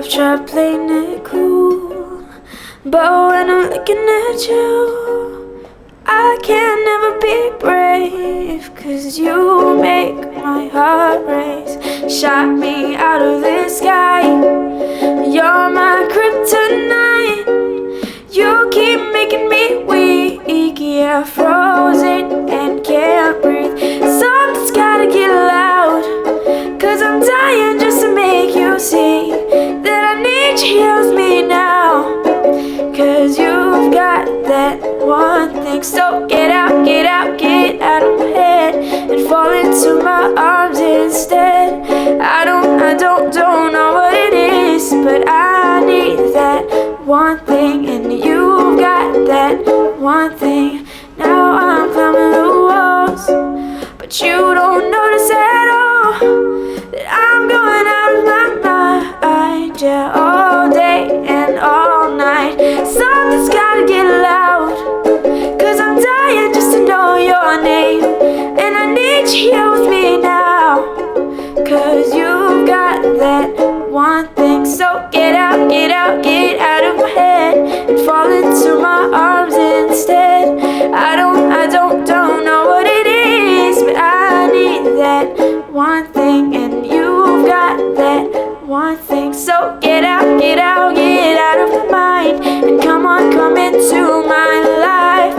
I've tried playing it cool, but when I'm looking at you, I can never be brave, 'cause you make my heart race. Shot me out of the sky, you're my kryptonite. You keep making me weak, yeah, frozen and can't breathe. Something's gotta get loud, 'cause I'm dying just to make you see that I need you, use me now. 'Cause you've got that one thing, so get out of my head and fall into my arms instead. I don't know what it is, but I need that one thing, and you've got that one thing. Now I'm climbing the walls, but you don't notice at all that I'm going out of my mind, yeah, all day and all night. Something's gotta get loud, 'cause I'm dying just to know your name, and I need you here with me now. 'Cause you've got that one thing, so get out of my head and fall into my arms instead. I don't know what it is, but I need that one thing, and you've got that one thing. So get out of my mind, and come into my life.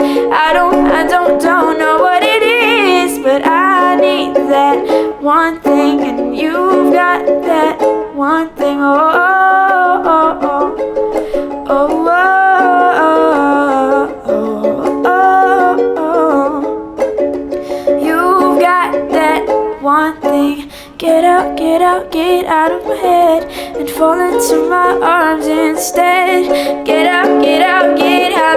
I don't know what it is, but I need that one thing, and you've got that one thing. Oh, oh, oh, oh, oh, oh, oh, oh. You've got that one thing. Get out of my head and fall into my arms instead. Get out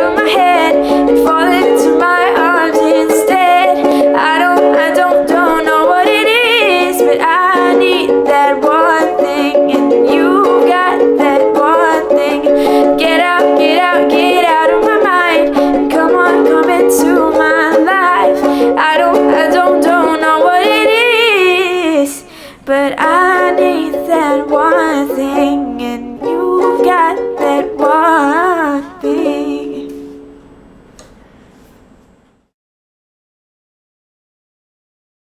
of my head and fall into my arms instead. I don't know what it is, but I need that one thing, and you've got that one thing. Get out of my mind, and come into my life. I don't know what it is, but I need that one thing, and you've got that one